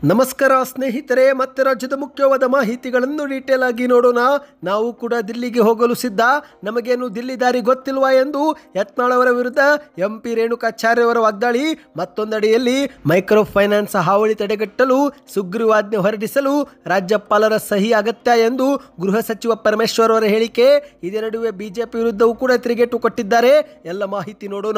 ನಮಸ್ಕಾರ ಸ್ನೇಹಿತರೆ, ಮತ್ತೆ ರಾಜ್ಯದ ಮುಖ್ಯವಾದ ಮಾಹಿತಿಗಳನ್ನು ಡೀಟೇಲ್ ಆಗಿ ನೋಡೋಣ. ನಾವು ಕೂಡ ದಿಲ್ಲಿಗೆ ಹೋಗಲು ಸಿದ್ಧ, ನಮಗೇನು ದಿಲ್ಲಿ ದಾರಿ ಗೊತ್ತಿಲ್ವಾ ಎಂದು ಯತ್ನಾಳ್ ಅವರ ವಿರುದ್ಧ ಎಂಪಿ ರೇಣುಕಾಚಾರ್ಯ ಅವರ ವಾಗ್ದಾಳಿ. ಮತ್ತೊಂದೆಡೆಯಲ್ಲಿ ಮೈಕ್ರೋ ಫೈನಾನ್ಸ್ ಹಾವಳಿ ತಡೆಗಟ್ಟಲು ಸುಗ್ರೀವಾಜ್ಞೆ ಹೊರಡಿಸಲು ರಾಜ್ಯಪಾಲರ ಸಹಿ ಅಗತ್ಯ ಎಂದು ಗೃಹ ಸಚಿವ ಪರಮೇಶ್ವರ್ ಅವರ ಹೇಳಿಕೆ. ಇದೇ ನಡುವೆ ಬಿಜೆಪಿ ವಿರುದ್ಧವೂ ಕೂಡ ತಿರುಗೇಟು ಕೊಟ್ಟಿದ್ದಾರೆ. ಎಲ್ಲ ಮಾಹಿತಿ ನೋಡೋಣ.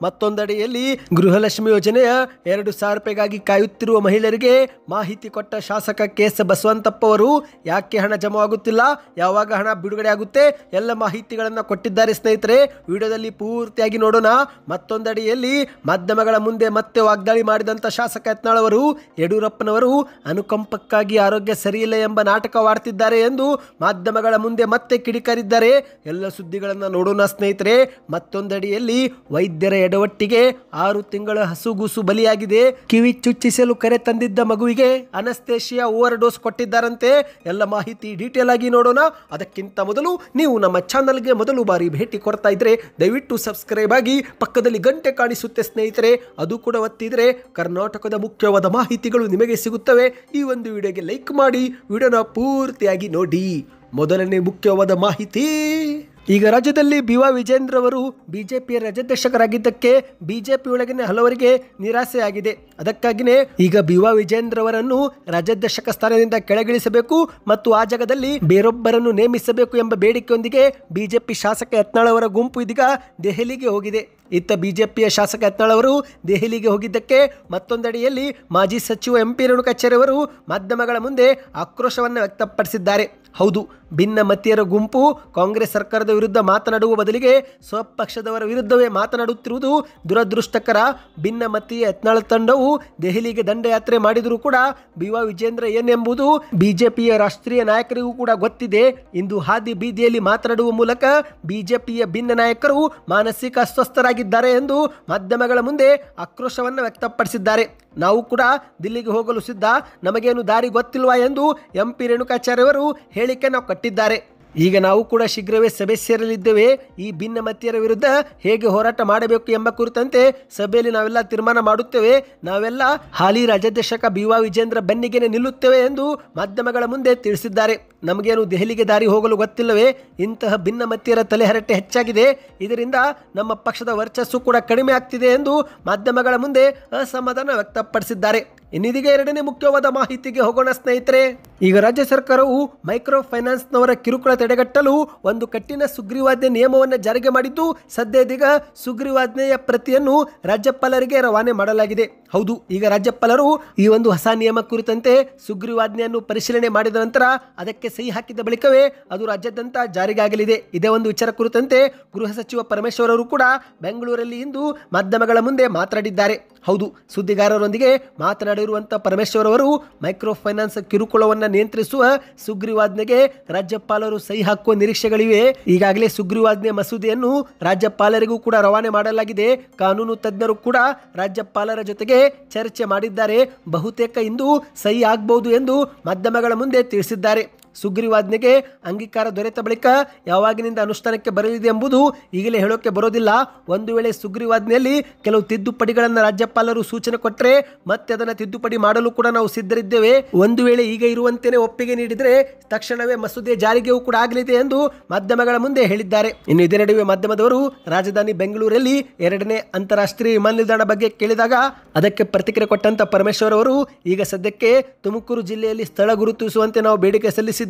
ಮತ್ತೊಂದೆಡೆಯಲ್ಲಿ ಗೃಹಲಕ್ಷ್ಮಿ ಯೋಜನೆಯ 2,000 ರೂಪಾಯಿಗಾಗಿ ಕಾಯುತ್ತಿರುವ ಮಹಿಳೆಯರಿಗೆ ಮಾಹಿತಿ ಕೊಟ್ಟ ಶಾಸಕ ಕೆಎಸ್ ಬಸವಂತಪ್ಪ ಅವರು ಯಾಕೆ ಹಣ ಜಮಾವಾಗುತ್ತಿಲ್ಲ, ಯಾವಾಗ ಹಣ ಬಿಡುಗಡೆ ಆಗುತ್ತೆ, ಎಲ್ಲ ಮಾಹಿತಿಗಳನ್ನು ಕೊಟ್ಟಿದ್ದಾರೆ. ಸ್ನೇಹಿತರೆ, ವಿಡಿಯೋದಲ್ಲಿ ಪೂರ್ತಿಯಾಗಿ ನೋಡೋಣ. ಮತ್ತೊಂದೆಡೆಯಲ್ಲಿ ಮಾಧ್ಯಮಗಳ ಮುಂದೆ ಮತ್ತೆ ವಾಗ್ದಾಳಿ ಮಾಡಿದಂಥ ಶಾಸಕ ಯತ್ನಾಳ್ ಅವರು ಯಡಿಯೂರಪ್ಪನವರು ಅನುಕಂಪಕ್ಕಾಗಿ ಆರೋಗ್ಯ ಸರಿಯಿಲ್ಲ ಎಂಬ ನಾಟಕವಾಡ್ತಿದ್ದಾರೆ ಎಂದು ಮಾಧ್ಯಮಗಳ ಮುಂದೆ ಮತ್ತೆ ಕಿಡಿಕಾರಿದ್ದಾರೆ. ಎಲ್ಲ ಸುದ್ದಿಗಳನ್ನು ನೋಡೋಣ ಸ್ನೇಹಿತರೆ. ಮತ್ತೊಂದೆಡೆಯಲ್ಲಿ ವೈದ್ಯರ ಎಡವಟ್ಟಿಗೆ 6 ತಿಂಗಳ ಹಸುಗೂಸು ಬಲಿಯಾಗಿದೆ. ಕಿವಿ ಚುಚ್ಚಿಸಲು ಕರೆ ತಂದಿದ್ದ ಮಗುವಿಗೆ ಅನಸ್ತೇಶಿಯಾ ಓವರ್ ಡೋಸ್ ಕೊಟ್ಟಿದ್ದಾರಂತೆ. ಎಲ್ಲ ಮಾಹಿತಿ ಡೀಟೇಲ್ ಆಗಿ ನೋಡೋಣ. ಅದಕ್ಕಿಂತ ಮೊದಲು ನೀವು ನಮ್ಮ ಚಾನಲ್ಗೆ ಮೊದಲು ಬಾರಿ ಭೇಟಿ ಕೊಡ್ತಾ ಇದ್ರೆ ದಯವಿಟ್ಟು ಸಬ್ಸ್ಕ್ರೈಬ್ ಆಗಿ, ಪಕ್ಕದಲ್ಲಿ ಗಂಟೆ ಕಾಣಿಸುತ್ತೆ ಸ್ನೇಹಿತರೆ, ಅದು ಕೂಡ ಒತ್ತಿದ್ರೆ ಕರ್ನಾಟಕದ ಮುಖ್ಯವಾದ ಮಾಹಿತಿಗಳು ನಿಮಗೆ ಸಿಗುತ್ತವೆ. ಈ ಒಂದು ವಿಡಿಯೋಗೆ ಲೈಕ್ ಮಾಡಿ, ವಿಡಿಯೋನ ಪೂರ್ತಿಯಾಗಿ ನೋಡಿ. ಮೊದಲನೇ ಮುಖ್ಯವಾದ ಮಾಹಿತಿ, ಈಗ ರಾಜ್ಯದಲ್ಲಿ ಬಿ.ವಾ. ವಿಜೇಂದ್ರ ಅವರು ಬಿಜೆಪಿಯ ರಾಜ್ಯಾಧ್ಯಕ್ಷರಾಗಿದ್ದಕ್ಕೆ ಬಿಜೆಪಿ ಒಳಗಿನ ಹಲವರಿಗೆ ನಿರಾಸೆಯಾಗಿದೆ. ಅದಕ್ಕಾಗಿಯೇ ಈಗ ಬಿ.ವಾ. ವಿಜೇಂದ್ರ ಅವರನ್ನು ರಾಜ್ಯಾಧ್ಯಕ್ಷ ಸ್ಥಾನದಿಂದ ಕೆಳಗಿಳಿಸಬೇಕು ಮತ್ತು ಆ ಜಾಗದಲ್ಲಿ ಬೇರೊಬ್ಬರನ್ನು ನೇಮಿಸಬೇಕು ಎಂಬ ಬೇಡಿಕೆಯೊಂದಿಗೆ ಬಿಜೆಪಿ ಶಾಸಕ ಯತ್ನಾಳ್ ಅವರ ಗುಂಪು ಇದೀಗ ದೆಹಲಿಗೆ ಹೋಗಿದೆ. ಇತ್ತ ಬಿಜೆಪಿಯ ಶಾಸಕ ಯತ್ನಾಳ್ ಅವರು ದೆಹಲಿಗೆ ಹೋಗಿದ್ದಕ್ಕೆ ಮತ್ತೊಂದೆಡೆಯಲ್ಲಿ ಮಾಜಿ ಸಚಿವ ಎಂಪಿ ರೇಣುಕಾಚಾರ್ಯ ಅವರು ಮಾಧ್ಯಮಗಳ ಮುಂದೆ ಆಕ್ರೋಶವನ್ನು ವ್ಯಕ್ತಪಡಿಸಿದ್ದಾರೆ. ಹೌದು, ಭಿನ್ನಮತೀಯರ ಗುಂಪು ಕಾಂಗ್ರೆಸ್ ಸರ್ಕಾರದ ವಿರುದ್ಧ ಮಾತನಾಡುವ ಬದಲಿಗೆ ಸ್ವಪಕ್ಷದವರ ವಿರುದ್ಧವೇ ಮಾತನಾಡುತ್ತಿರುವುದು ದುರದೃಷ್ಟಕರ. ಭಿನ್ನಮತೀಯ ಯತ್ನಾಳ್ ತಂಡವು ದೆಹಲಿಗೆ ದಂಡಯಾತ್ರೆ ಮಾಡಿದರೂ ಕೂಡ ಬಿ.ವಾ. ವಿಜೇಂದ್ರ ಏನೆಂಬುದು ಬಿಜೆಪಿಯ ರಾಷ್ಟ್ರೀಯ ನಾಯಕರಿಗೂ ಕೂಡ ಗೊತ್ತಿದೆ. ಇಂದು ಹಾದಿ ಬೀದಿಯಲ್ಲಿ ಮಾತನಾಡುವ ಮೂಲಕ ಬಿಜೆಪಿಯ ಭಿನ್ನ ನಾಯಕರು ಮಾನಸಿಕ ಅಸ್ವಸ್ಥರಾಗಿದ್ದಾರೆ ಎಂದು ಮಾಧ್ಯಮಗಳ ಮುಂದೆ ಆಕ್ರೋಶವನ್ನು ವ್ಯಕ್ತಪಡಿಸಿದ್ದಾರೆ. ನಾವು ಕೂಡ ದಿಲ್ಲಿಗೆ ಹೋಗಲು ಸಿದ್ಧ, ನಮಗೇನು ದಾರಿ ಗೊತ್ತಿಲ್ವಾ ಎಂದು ಎಂಪಿ ರೇಣುಕಾಚಾರ್ಯ ಅವರು ಹೇಳಿಕೆಯನ್ನು ಕೊಟ್ಟಿದ್ದಾರೆ. ಈಗ ನಾವು ಕೂಡ ಶೀಘ್ರವೇ ಸಭೆ ಸೇರಲಿದ್ದೇವೆ. ಈ ಭಿನ್ನಮತೀಯರ ವಿರುದ್ಧ ಹೇಗೆ ಹೋರಾಟ ಮಾಡಬೇಕು ಎಂಬ ಕುರಿತಂತೆ ಸಭೆಯಲ್ಲಿ ನಾವೆಲ್ಲ ತೀರ್ಮಾನ ಮಾಡುತ್ತೇವೆ. ನಾವೆಲ್ಲ ಹಾಲಿ ರಾಜ್ಯಾಧ್ಯಕ್ಷ ಬಿ.ವಾ. ವಿಜೇಂದ್ರ ಬೆನ್ನಿಗೆ ನಿಲ್ಲುತ್ತೇವೆ ಎಂದು ಮಾಧ್ಯಮಗಳ ಮುಂದೆ ತಿಳಿಸಿದ್ದಾರೆ. ನಮಗೇನು ದೆಹಲಿಗೆ ದಾರಿ ಹೋಗಲು ಗೊತ್ತಿಲ್ಲವೇ? ಇಂತಹ ಭಿನ್ನಮತೀಯರ ತಲೆಹರಟೆ ಹೆಚ್ಚಾಗಿದೆ. ಇದರಿಂದ ನಮ್ಮ ಪಕ್ಷದ ವರ್ಚಸ್ಸು ಕೂಡ ಕಡಿಮೆ ಆಗ್ತಿದೆ ಎಂದು ಮಾಧ್ಯಮಗಳ ಮುಂದೆ ಅಸಮಾಧಾನ ವ್ಯಕ್ತಪಡಿಸಿದ್ದಾರೆ. ಇನ್ನಿದೀಗ ಎರಡನೇ ಮುಖ್ಯವಾದ ಮಾಹಿತಿಗೆ ಹೋಗೋಣ ಸ್ನೇಹಿತರೆ. ಈಗ ರಾಜ್ಯ ಸರ್ಕಾರವು ಮೈಕ್ರೋ ಫೈನಾನ್ಸ್ನವರ ಕಿರುಕುಳ ತಡೆಗಟ್ಟಲು ಒಂದು ಕಠಿಣ ಸುಗ್ರೀವಾಜ್ಞೆ ನಿಯಮವನ್ನು ಜಾರಿಗೆ ಮಾಡಿದ್ದು, ಸದ್ಯ ಇದೀಗ ಸುಗ್ರೀವಾಜ್ಞೆಯ ಪ್ರತಿಯನ್ನು ರಾಜ್ಯಪಾಲರಿಗೆ ರವಾನೆ ಮಾಡಲಾಗಿದೆ. ಹೌದು, ಈಗ ರಾಜ್ಯಪಾಲರು ಈ ಒಂದು ಹೊಸ ನಿಯಮ ಕುರಿತಂತೆ ಸುಗ್ರೀವಾಜ್ಞೆಯನ್ನು ಪರಿಶೀಲನೆ ಮಾಡಿದ ನಂತರ ಅದಕ್ಕೆ ಸಹಿ ಹಾಕಿದ ಬಳಿಕವೇ ಅದು ರಾಜ್ಯಾದ್ಯಂತ ಜಾರಿಗಾಗಲಿದೆ. ಇದೇ ಒಂದು ವಿಚಾರ ಕುರಿತಂತೆ ಗೃಹ ಸಚಿವ ಪರಮೇಶ್ವರ್ ಅವರು ಕೂಡ ಬೆಂಗಳೂರಲ್ಲಿ ಇಂದು ಮಾಧ್ಯಮಗಳ ಮುಂದೆ ಮಾತನಾಡಿದ್ದಾರೆ. ಹೌದು, ಸುದ್ದಿಗಾರರೊಂದಿಗೆ ಮಾತನಾಡಿರುವಂತಹ ಪರಮೇಶ್ವರ್ ಅವರು ಮೈಕ್ರೋ ಫೈನಾನ್ಸ್ ಕಿರುಕುಳವನ್ನು ನಿಯಂತ್ರಿಸುವ ಸುಗ್ರೀವಾಜ್ಞೆಗೆ ರಾಜ್ಯಪಾಲರು ಸಹಿ ಹಾಕುವ ನಿರೀಕ್ಷೆಗಳಿವೆ. ಈಗಾಗಲೇ ಸುಗ್ರೀವಾಜ್ಞೆ ಮಸೂದೆಯನ್ನು ರಾಜ್ಯಪಾಲರಿಗೂ ಕೂಡ ರವಾನೆ ಮಾಡಲಾಗಿದೆ. ಕಾನೂನು ತಜ್ಞರು ಕೂಡ ರಾಜ್ಯಪಾಲರ ಜೊತೆಗೆ ಚರ್ಚೆ ಮಾಡಿದ್ದಾರೆ. ಬಹುತೇಕ ಇಂದು ಸಹಿ ಆಗಬಹುದು ಎಂದು ಮಾಧ್ಯಮಗಳ ಮುಂದೆ ತಿಳಿಸಿದ್ದಾರೆ. ಸುಗ್ರೀವಾಜ್ಞೆಗೆ ಅಂಗೀಕಾರ ದೊರೆತ ಬಳಿಕ ಯಾವಾಗಿನಿಂದ ಅನುಷ್ಠಾನಕ್ಕೆ ಬರಲಿದೆ ಎಂಬುದು ಈಗಲೇ ಹೇಳೋಕೆ ಬರೋದಿಲ್ಲ. ಒಂದು ವೇಳೆ ಸುಗ್ರೀವಾಜ್ಞೆಯಲ್ಲಿ ಕೆಲವು ತಿದ್ದುಪಡಿಗಳನ್ನು ರಾಜ್ಯಪಾಲರು ಸೂಚನೆ ಕೊಟ್ಟರೆ ಮತ್ತೆ ಅದನ್ನು ತಿದ್ದುಪಡಿ ಮಾಡಲು ಕೂಡ ನಾವು ಸಿದ್ಧರಿದ್ದೇವೆ. ಒಂದು ವೇಳೆ ಈಗ ಇರುವಂತೆಯೇ ಒಪ್ಪಿಗೆ ನೀಡಿದರೆ ತಕ್ಷಣವೇ ಮಸೂದೆ ಜಾರಿಗೆಯೂ ಕೂಡ ಆಗಲಿದೆ ಎಂದು ಮಾಧ್ಯಮಗಳ ಮುಂದೆ ಹೇಳಿದ್ದಾರೆ. ಇನ್ನು ಇದೇ ನಡುವೆ ಮಾಧ್ಯಮದವರು ರಾಜಧಾನಿ ಬೆಂಗಳೂರಲ್ಲಿ 2ನೇ ಅಂತಾರಾಷ್ಟ್ರೀಯ ವಿಮಾನ ನಿಲ್ದಾಣ ಬಗ್ಗೆ ಕೇಳಿದಾಗ ಅದಕ್ಕೆ ಪ್ರತಿಕ್ರಿಯೆ ಕೊಟ್ಟಂತ ಪರಮೇಶ್ವರ್ ಅವರು ಈಗ ಸದ್ಯಕ್ಕೆ ತುಮಕೂರು ಜಿಲ್ಲೆಯಲ್ಲಿ ಸ್ಥಳ ಗುರುತಿಸುವಂತೆ ನಾವು ಬೇಡಿಕೆ ಸಲ್ಲಿಸಿದ್ದೇವೆ.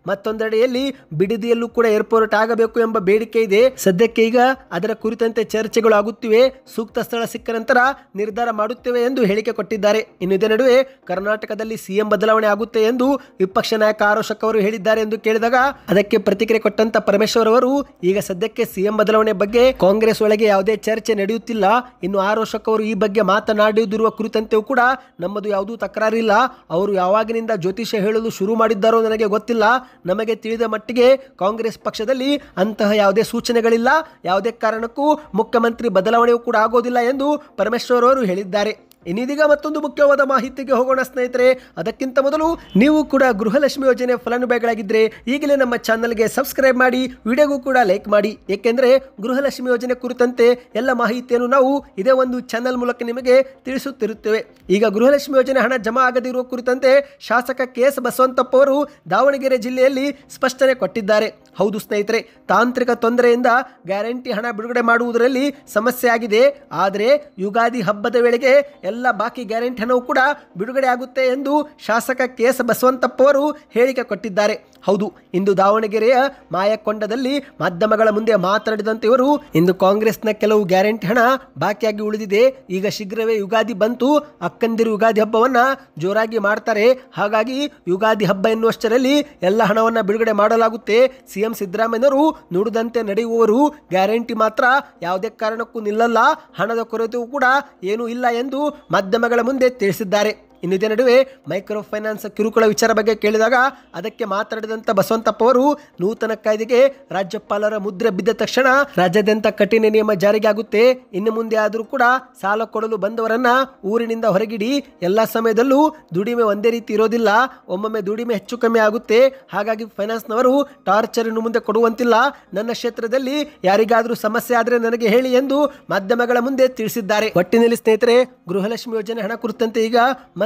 ಮತ್ತೊಂದೆಡೆಯಲ್ಲಿ ಬಿಡದಿಯಲ್ಲೂ ಕೂಡ ಏರ್ಪೋರ್ಟ್ ಆಗಬೇಕು ಎಂಬ ಬೇಡಿಕೆ ಇದೆ. ಸದ್ಯಕ್ಕೆ ಈಗ ಅದರ ಕುರಿತಂತೆ ಚರ್ಚೆಗಳು ಆಗುತ್ತಿವೆ. ಸೂಕ್ತ ಸ್ಥಳ ಸಿಕ್ಕ ನಂತರ ನಿರ್ಧಾರ ಮಾಡುತ್ತೇವೆ ಎಂದು ಹೇಳಿಕೆ ಕೊಟ್ಟಿದ್ದಾರೆ. ಇನ್ನು ಇದೇ ನಡುವೆ ಕರ್ನಾಟಕದಲ್ಲಿ ಸಿಎಂ ಬದಲಾವಣೆ ಆಗುತ್ತೆ ಎಂದು ವಿಪಕ್ಷ ನಾಯಕ ಆರ್ ಅಶೋಕ್ ಅವರು ಹೇಳಿದ್ದಾರೆ ಎಂದು ಕೇಳಿದಾಗ ಅದಕ್ಕೆ ಪ್ರತಿಕ್ರಿಯೆ ಕೊಟ್ಟಂತ ಪರಮೇಶ್ವರ್ ಅವರು ಈಗ ಸದ್ಯಕ್ಕೆ ಸಿಎಂ ಬದಲಾವಣೆ ಬಗ್ಗೆ ಕಾಂಗ್ರೆಸ್ ಒಳಗೆ ಯಾವುದೇ ಚರ್ಚೆ ನಡೆಯುತ್ತಿಲ್ಲ. ಇನ್ನು ಆರ್ ಅಶೋಕ್ ಅವರು ಈ ಬಗ್ಗೆ ಮಾತನಾಡಿರುವ ಕುರಿತಂತೆಯೂ ಕೂಡ ನಮ್ಮದು ಯಾವುದೂ ತಕರಾರಿಲ್ಲ. ಅವರು ಯಾವಾಗಿನಿಂದ ಜ್ಯೋತಿಷ್ಯ ಹೇಳಲು ಶುರು ಮಾಡಿದ್ದಾರೋ ನನಗೆ ಗೊತ್ತಿಲ್ಲ. ನಮಗೆ ತಿಳಿದ ಮಟ್ಟಿಗೆ ಕಾಂಗ್ರೆಸ್ ಪಕ್ಷದಲ್ಲಿ ಅಂತಹ ಯಾವುದೇ ಸೂಚನೆಗಳಿಲ್ಲ. ಯಾವುದೇ ಕಾರಣಕ್ಕೂ ಮುಖ್ಯಮಂತ್ರಿ ಬದಲಾವಣೆಯೂ ಕೂಡ ಆಗೋದಿಲ್ಲ ಎಂದು ಪರಮೇಶ್ವರ್ ಅವರು ಹೇಳಿದ್ದಾರೆ. ಇನ್ನೀಗ ಮತ್ತೊಂದು ಮುಖ್ಯವಾದ ಮಾಹಿತಿಗೆ ಹೋಗೋಣ ಸ್ನೇಹಿತರೆ. ಅದಕ್ಕಿಂತ ಮೊದಲು ನೀವು ಕೂಡ ಗೃಹಲಕ್ಷ್ಮಿ ಯೋಜನೆ ಫಲಾನುಭವಿಗಳಾಗಿದ್ದರೆ ಈಗಲೇ ನಮ್ಮ ಚಾನಲ್ಗೆ ಸಬ್ಸ್ಕ್ರೈಬ್ ಮಾಡಿ, ವಿಡಿಯೋಗೂ ಕೂಡ ಲೈಕ್ ಮಾಡಿ. ಏಕೆಂದರೆ ಗೃಹಲಕ್ಷ್ಮಿ ಯೋಜನೆ ಕುರಿತಂತೆ ಎಲ್ಲ ಮಾಹಿತಿಯನ್ನು ನಾವು ಇದೇ ಒಂದು ಚಾನಲ್ ಮೂಲಕ ನಿಮಗೆ ತಿಳಿಸುತ್ತಿರುತ್ತೇವೆ. ಈಗ ಗೃಹಲಕ್ಷ್ಮಿ ಯೋಜನೆ ಹಣ ಜಮಾ ಆಗದಿರುವ ಕುರಿತಂತೆ ಶಾಸಕ KS ಬಸವಂತಪ್ಪ ಅವರು ದಾವಣಗೆರೆ ಜಿಲ್ಲೆಯಲ್ಲಿ ಸ್ಪಷ್ಟನೆ ಕೊಟ್ಟಿದ್ದಾರೆ. ಹೌದು ಸ್ನೇಹಿತರೆ, ತಾಂತ್ರಿಕ ತೊಂದರೆಯಿಂದ ಗ್ಯಾರಂಟಿ ಹಣ ಬಿಡುಗಡೆ ಮಾಡುವುದರಲ್ಲಿ ಸಮಸ್ಯೆ ಆಗಿದೆ. ಆದರೆ ಯುಗಾದಿ ಹಬ್ಬದ ವೇಳೆಗೆ ಎಲ್ಲ ಬಾಕಿ ಗ್ಯಾರಂಟಿ ಹಣವು ಕೂಡ ಬಿಡುಗಡೆ ಆಗುತ್ತೆ ಎಂದು ಶಾಸಕ KS ಬಸವಂತಪ್ಪ ಅವರು ಹೇಳಿಕೆ ಕೊಟ್ಟಿದ್ದಾರೆ. ಹೌದು, ಇಂದು ದಾವಣಗೆರೆಯ ಮಾಯಕೊಂಡದಲ್ಲಿ ಮಾಧ್ಯಮಗಳ ಮುಂದೆ ಮಾತನಾಡಿದಂತೆ ಇವರು, ಇಂದು ಕಾಂಗ್ರೆಸ್ನ ಕೆಲವು ಗ್ಯಾರಂಟಿ ಹಣ ಬಾಕಿಯಾಗಿ ಉಳಿದಿದೆ. ಈಗ ಶೀಘ್ರವೇ ಯುಗಾದಿ ಬಂತು, ಅಕ್ಕಂದಿರು ಯುಗಾದಿ ಹಬ್ಬವನ್ನ ಜೋರಾಗಿ ಮಾಡ್ತಾರೆ. ಹಾಗಾಗಿ ಯುಗಾದಿ ಹಬ್ಬ ಎನ್ನುವಷ್ಟರಲ್ಲಿ ಎಲ್ಲ ಹಣವನ್ನು ಬಿಡುಗಡೆ ಮಾಡಲಾಗುತ್ತೆ. CM ಸಿದ್ದರಾಮಯ್ಯನವರು ನುಡಿದಂತೆ ನಡೆಯುವವರು, ಗ್ಯಾರಂಟಿ ಮಾತ್ರ ಯಾವುದೇ ಕಾರಣಕ್ಕೂ ನಿಲ್ಲಲ್ಲ, ಹಣದ ಕೊರತೆಯೂ ಕೂಡ ಏನೂ ಇಲ್ಲ ಎಂದು ಮಾಧ್ಯಮಗಳ ಮುಂದೆ ತಿಳಿಸಿದ್ದಾರೆ. ಇನ್ನಿದೇ ನಡುವೆ ಮೈಕ್ರೋ ಫೈನಾನ್ಸ್ ಕಿರುಕುಳ ವಿಚಾರ ಬಗ್ಗೆ ಕೇಳಿದಾಗ ಅದಕ್ಕೆ ಮಾತನಾಡಿದಂಥ ಬಸವಂತಪ್ಪ ಅವರು, ನೂತನ ಕಾಯ್ದೆಗೆ ರಾಜ್ಯಪಾಲರ ಮುದ್ರೆ ಬಿದ್ದ ತಕ್ಷಣ ರಾಜ್ಯಾದ್ಯಂತ ಕಠಿಣ ನಿಯಮ ಜಾರಿಗೆ ಆಗುತ್ತೆ. ಇನ್ನು ಮುಂದೆ ಆದರೂ ಕೂಡ ಸಾಲ ಕೊಡಲು ಬಂದವರನ್ನ ಊರಿನಿಂದ ಹೊರಗಿಡಿ. ಎಲ್ಲ ಸಮಯದಲ್ಲೂ ದುಡಿಮೆ ಒಂದೇ ರೀತಿ ಇರೋದಿಲ್ಲ, ಒಮ್ಮೊಮ್ಮೆ ದುಡಿಮೆ ಹೆಚ್ಚು ಕಮ್ಮಿ ಆಗುತ್ತೆ. ಹಾಗಾಗಿ ಫೈನಾನ್ಸ್ನವರು ಟಾರ್ಚರ್ ಇನ್ನು ಮುಂದೆ ಕೊಡುವಂತಿಲ್ಲ. ನನ್ನ ಕ್ಷೇತ್ರದಲ್ಲಿ ಯಾರಿಗಾದರೂ ಸಮಸ್ಯೆ ಆದರೆ ನನಗೆ ಹೇಳಿ ಎಂದು ಮಾಧ್ಯಮಗಳ ಮುಂದೆ ತಿಳಿಸಿದ್ದಾರೆ. ಒಟ್ಟಿನಲ್ಲಿ ಸ್ನೇಹಿತರೆ, ಗೃಹಲಕ್ಷ್ಮಿ ಯೋಜನೆ ಹಣ ಕುರಿತಂತೆ ಈಗ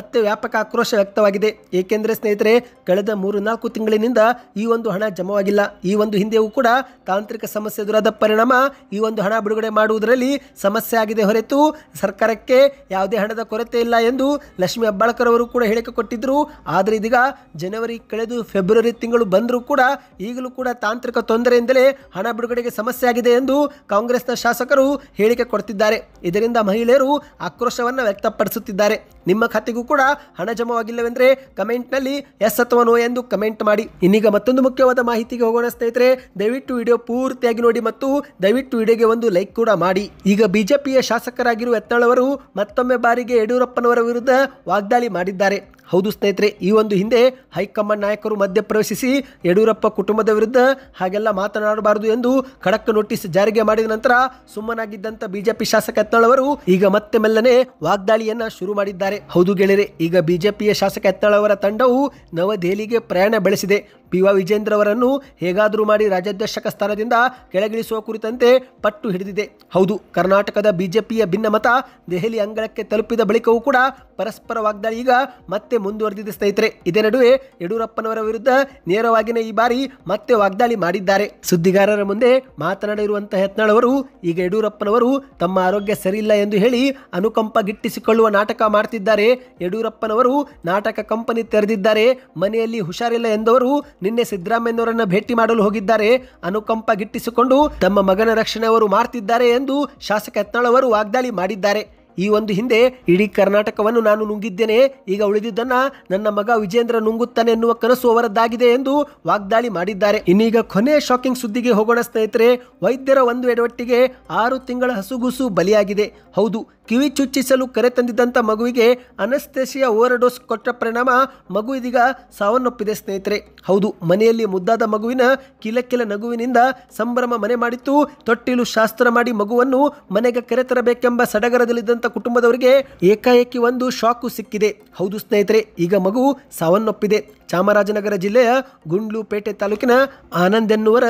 ಮತ್ತೆ ವ್ಯಾಪಕ ಆಕ್ರೋಶ ವ್ಯಕ್ತವಾಗಿದೆ. ಏಕೆಂದರೆ ಸ್ನೇಹಿತರೆ, ಕಳೆದ 3-4 ತಿಂಗಳಿನಿಂದ ಈ ಒಂದು ಹಣ ಜಮವಾಗಿಲ್ಲ. ಈ ಒಂದು ಹಿಂದೆಯೂ ಕೂಡ ತಾಂತ್ರಿಕ ಸಮಸ್ಯೆ ಎದುರಾದ ಪರಿಣಾಮ ಈ ಒಂದು ಹಣ ಬಿಡುಗಡೆ ಮಾಡುವುದರಲ್ಲಿ ಸಮಸ್ಯೆ ಆಗಿದೆ ಹೊರತು ಸರ್ಕಾರಕ್ಕೆ ಯಾವುದೇ ಹಣದ ಕೊರತೆ ಇಲ್ಲ ಎಂದು ಲಕ್ಷ್ಮೀ ಹೆಬ್ಬಾಳ್ಕರ್ ಅವರು ಕೂಡ ಹೇಳಿಕೆ ಕೊಟ್ಟಿದ್ದರು. ಆದರೆ ಇದೀಗ ಜನವರಿ ಕಳೆದು ಫೆಬ್ರವರಿ ತಿಂಗಳು ಬಂದರೂ ಕೂಡ ಈಗಲೂ ಕೂಡ ತಾಂತ್ರಿಕ ತೊಂದರೆಯಿಂದಲೇ ಹಣ ಬಿಡುಗಡೆಗೆ ಸಮಸ್ಯೆ ಆಗಿದೆ ಎಂದು ಕಾಂಗ್ರೆಸ್ನ ಶಾಸಕರು ಹೇಳಿಕೆ ಕೊಡ್ತಿದ್ದಾರೆ. ಇದರಿಂದ ಮಹಿಳೆಯರು ಆಕ್ರೋಶವನ್ನು ವ್ಯಕ್ತಪಡಿಸುತ್ತಿದ್ದಾರೆ. ನಿಮ್ಮ ಖಾತೆಗೂ ಕೂಡ ಹಣ ಜಮವಾಗಿಲ್ಲವೆಂದರೆ ಕಮೆಂಟ್ನಲ್ಲಿ ಎಸ್ ಅಥವಾ ನೋ ಎಂದು ಕಮೆಂಟ್ ಮಾಡಿ. ಇನ್ನೀಗ ಮತ್ತೊಂದು ಮುಖ್ಯವಾದ ಮಾಹಿತಿಗೆ ಹೋಗೋಣ ಸ್ನೇಹಿತರೆ. ದಯವಿಟ್ಟು ವಿಡಿಯೋ ಪೂರ್ತಿಯಾಗಿ ನೋಡಿ ಮತ್ತು ದಯವಿಟ್ಟು ವಿಡಿಯೋಗೆ ಒಂದು ಲೈಕ್ ಕೂಡ ಮಾಡಿ. ಈಗ ಬಿಜೆಪಿಯ ಶಾಸಕರಾಗಿರುವ ಯತ್ನಾಳ್ ಅವರು ಮತ್ತೊಮ್ಮೆ ಬಾರಿಗೆ ಯಡಿಯೂರಪ್ಪನವರ ವಿರುದ್ಧ ವಾಗ್ದಾಳಿ ಮಾಡಿದ್ದಾರೆ. ಹೌದು ಸ್ನೇಹಿತರೆ, ಈ ಒಂದು ಹಿಂದೆ ಹೈಕಮಾಂಡ್ ನಾಯಕರು ಮಧ್ಯಪ್ರವೇಶಿಸಿ ಯಡಿಯೂರಪ್ಪ ಕುಟುಂಬದ ವಿರುದ್ಧ ಹಾಗೆಲ್ಲ ಮಾತನಾಡಬಾರದು ಎಂದು ಖಡಕ್ ನೋಟಿಸ್ ಜಾರಿಗೆ ಮಾಡಿದ ನಂತರ ಸುಮ್ಮನಾಗಿದ್ದಂತ ಬಿಜೆಪಿ ಶಾಸಕ ಯತ್ನಾಳ್ ಅವರು ಈಗ ಮತ್ತೆ ಮೆಲ್ಲನೆ ವಾಗ್ದಾಳಿಯನ್ನ ಶುರು ಮಾಡಿದ್ದಾರೆ. ಹೌದು ಗೆಳೆಯರೆ, ಈಗ ಬಿಜೆಪಿಯ ಶಾಸಕ ಯತ್ನಾಳ್ ಅವರ ತಂಡವು ನವದೆಹಲಿಗೆ ಪ್ರಯಾಣ ಬೆಳೆಸಿದೆ. PY ವಿಜೇಂದ್ರ ಅವರನ್ನು ಹೇಗಾದರೂ ಮಾಡಿ ರಾಜ್ಯಾಧ್ಯಕ್ಷಕ ಸ್ಥಾನದಿಂದ ಕೆಳಗಿಳಿಸುವ ಕುರಿತಂತೆ ಪಟ್ಟು ಹಿಡಿದಿದೆ. ಹೌದು, ಕರ್ನಾಟಕದ ಬಿಜೆಪಿಯ ಭಿನ್ನಮತ ದೆಹಲಿ ಅಂಗಳಕ್ಕೆ ತಲುಪಿದ ಬಳಿಕವೂ ಕೂಡ ಪರಸ್ಪರ ವಾಗ್ದಾಳಿ ಈಗ ಮತ್ತೆ ಮುಂದುವರೆದಿದೆ ಸ್ನೇಹಿತರೆ. ಇದೇ ನಡುವೆ ಯಡಿಯೂರಪ್ಪನವರ ವಿರುದ್ಧ ನೇರವಾಗಿಯೇ ಈ ಬಾರಿ ಮತ್ತೆ ವಾಗ್ದಾಳಿ ಮಾಡಿದ್ದಾರೆ. ಸುದ್ದಿಗಾರರ ಮುಂದೆ ಮಾತನಾಡಿರುವಂತಹ ಯತ್ನಾಳ್ ಅವರು, ಈಗ ಯಡಿಯೂರಪ್ಪನವರು ತಮ್ಮ ಆರೋಗ್ಯ ಸರಿಯಿಲ್ಲ ಎಂದು ಹೇಳಿ ಅನುಕಂಪ ಗಿಟ್ಟಿಸಿಕೊಳ್ಳುವ ನಾಟಕ ಮಾಡ್ತಿದ್ದಾರೆ. ಯಡಿಯೂರಪ್ಪನವರು ನಾಟಕ ಕಂಪನಿ ತೆರೆದಿದ್ದಾರೆ. ಮನೆಯಲ್ಲಿ ಹುಷಾರಿಲ್ಲ ಎಂದವರು ನಿನ್ನೆ ಸಿದ್ದರಾಮಯ್ಯನವರನ್ನ ಭೇಟಿ ಮಾಡಲು ಹೋಗಿದ್ದಾರೆ. ಅನುಕಂಪ ಗಿಟ್ಟಿಸಿಕೊಂಡು ತಮ್ಮ ಮಗನ ರಕ್ಷಣೆ ಅವರು ಮಾಡ್ತಿದ್ದಾರೆ ಎಂದು ಶಾಸಕ ಯತ್ನಾಳ್ ಅವರು ವಾಗ್ದಾಳಿ ಮಾಡಿದ್ದಾರೆ. ಈ ಒಂದು ಹಿಂದೆ ಇಡೀ ಕರ್ನಾಟಕವನ್ನು ನಾನು ನುಂಗಿದ್ದೇನೆ, ಈಗ ಉಳಿದಿದ್ದನ್ನ ನನ್ನ ಮಗ ವಿಜೇಂದ್ರ ನುಂಗುತ್ತಾನೆ ಎನ್ನುವ ಕನಸು ಅವರದ್ದಾಗಿದೆ ಎಂದು ವಾಗ್ದಾಳಿ ಮಾಡಿದ್ದಾರೆ. ಇನ್ನೀಗ ಕೊನೆಯ ಶಾಕಿಂಗ್ ಸುದ್ದಿಗೆ ಹೋಗೋಣ ಸ್ನೇಹಿತರೆ. ವೈದ್ಯರ ಒಂದು ಎಡವಟ್ಟಿಗೆ 6 ತಿಂಗಳ ಹಸುಗೂಸು ಬಲಿಯಾಗಿದೆ. ಹೌದು, ಕಿವಿ ಚುಚ್ಚಿಸಲು ಕರೆ ತಂದಿದ್ದಂಥ ಮಗುವಿಗೆ ಅನಸ್ತೇಶಿಯಾ ಓವರ್ ಡೋಸ್ ಕೊಟ್ಟ ಪರಿಣಾಮ ಮಗು ಇದೀಗ ಸಾವನ್ನಪ್ಪಿದೆ ಸ್ನೇಹಿತರೆ. ಹೌದು, ಮನೆಯಲ್ಲಿ ಮುದ್ದಾದ ಮಗುವಿನ ಕಿಲಕಿಲ ನಗುವಿನಿಂದ ಸಂಭ್ರಮ ಮನೆ ಮಾಡಿತ್ತು. ತೊಟ್ಟಿಲು ಶಾಸ್ತ್ರ ಮಾಡಿ ಮಗುವನ್ನು ಮನೆಗೆ ಕರೆತರಬೇಕೆಂಬ ಸಡಗರದಲ್ಲಿದ್ದಂಥ ಕುಟುಂಬದವರಿಗೆ ಏಕಾಏಕಿ ಒಂದು ಶಾಕು ಸಿಕ್ಕಿದೆ. ಹೌದು ಸ್ನೇಹಿತರೆ, ಈಗ ಮಗು ಸಾವನ್ನಪ್ಪಿದೆ. ಚಾಮರಾಜನಗರ ಜಿಲ್ಲೆಯ ಗುಂಡ್ಲುಪೇಟೆ ತಾಲೂಕಿನ ಆನಂದ್ ಎನ್ನುವರ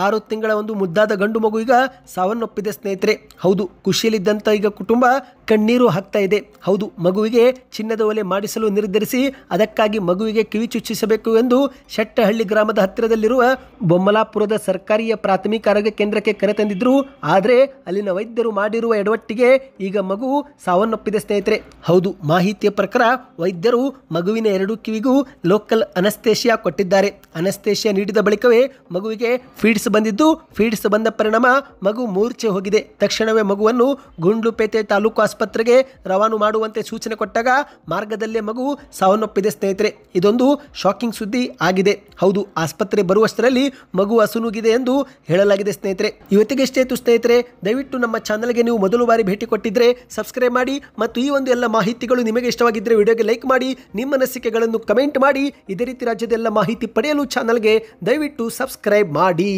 6 ತಿಂಗಳ ಒಂದು ಮುದ್ದಾದ ಗಂಡು ಮಗು ಈಗ ಸಾವನ್ನಪ್ಪಿದೆ ಸ್ನೇಹಿತರೆ. ಹೌದು, ಖುಷಿಯಲ್ಲಿದ್ದಂಥ ಈಗ ಕುಟುಂಬ ಕಣ್ಣೀರು ಹಾಕ್ತಾ ಇದೆ. ಹೌದು, ಮಗುವಿಗೆ ಚಿನ್ನದ ಒಲೆ ಮಾಡಿಸಲು ನಿರ್ಧರಿಸಿ ಅದಕ್ಕಾಗಿ ಮಗುವಿಗೆ ಕಿವಿ ಚುಚ್ಚಿಸಬೇಕು ಎಂದು ಶೆಟ್ಟಹಳ್ಳಿ ಗ್ರಾಮದ ಹತ್ತಿರದಲ್ಲಿರುವ ಬೊಮ್ಮಲಾಪುರದ ಸರ್ಕಾರಿ ಪ್ರಾಥಮಿಕ ಆರೋಗ್ಯ ಕೇಂದ್ರಕ್ಕೆ ಕರೆತಂದಿದ್ರು. ಆದರೆ ಅಲ್ಲಿನ ವೈದ್ಯರು ಮಾಡಿರುವ ಎಡವಟ್ಟಿಗೆ ಈಗ ಮಗು ಸಾವನ್ನಪ್ಪಿದೆ ಸ್ನೇಹಿತರೆ. ಹೌದು, ಮಾಹಿತಿಯ ಪ್ರಕಾರ ವೈದ್ಯರು ಮಗುವಿನ 2 ಕಿವಿಗೂ ಲೋಕಲ್ ಅನಸ್ತೇಶಿಯಾ ಕೊಟ್ಟಿದ್ದಾರೆ. ಅನಸ್ತೇಶಿಯಾ ನೀಡಿದ ಬಳಿಕವೇ ಮಗುವಿಗೆ ಫೀಡ್ಸ್ ಬಂದಿದ್ದು, ಫೀಡ್ಸ್ ಬಂದ ಪರಿಣಾಮ ಮಗು ಮೂರ್ಛೆ ಹೋಗಿದೆ. ತಕ್ಷಣವೇ ಮಗುವನ್ನು ಗುಂಡ್ಲುಪೇಟೆ ತಾಲೂಕು ಆಸ್ಪತ್ರೆಗೆ ರವಾನು ಮಾಡುವಂತೆ ಸೂಚನೆ ಕೊಟ್ಟಾಗ ಮಾರ್ಗದಲ್ಲೇ ಮಗು ಸಾವನ್ನಪ್ಪಿದೆ ಸ್ನೇಹಿತರೆ. ಇದೊಂದು ಶಾಕಿಂಗ್ ಸುದ್ದಿ ಆಗಿದೆ. ಹೌದು, ಆಸ್ಪತ್ರೆ ಬರುವಷ್ಟರಲ್ಲಿ ಮಗು ಅಸುನುಗಿದೆ ಎಂದು ಹೇಳಲಾಗಿದೆ ಸ್ನೇಹಿತರೆ. ಇವತ್ತಿಗೆ ಇಷ್ಟೇ ಇತ್ತು ಸ್ನೇಹಿತರೆ. ದಯವಿಟ್ಟು ನಮ್ಮ ಚಾನಲ್ಗೆ ನೀವು ಮೊದಲು ಬಾರಿ ಭೇಟಿ ಕೊಟ್ಟಿದ್ರೆ ಸಬ್ಸ್ಕ್ರೈಬ್ ಮಾಡಿ ಮತ್ತು ಈ ಒಂದು ಎಲ್ಲ ಮಾಹಿತಿಗಳು ನಿಮಗೆ ಇಷ್ಟವಾಗಿದ್ದರೆ ವಿಡಿಯೋಗೆ ಲೈಕ್ ಮಾಡಿ, ನಿಮ್ಮ ಅನಿಸಿಕೆಗಳನ್ನು ಕಮೆಂಟ್ ಮಾಡಿ. ಇದೇ ರೀತಿ ರಾಜ್ಯದ ಎಲ್ಲ ಮಾಹಿತಿ ಪಡೆಯಲು ಚಾನಲ್ಗೆ ದಯವಿಟ್ಟು ಸಬ್ಸ್ಕ್ರೈಬ್ ಮಾಡಿ.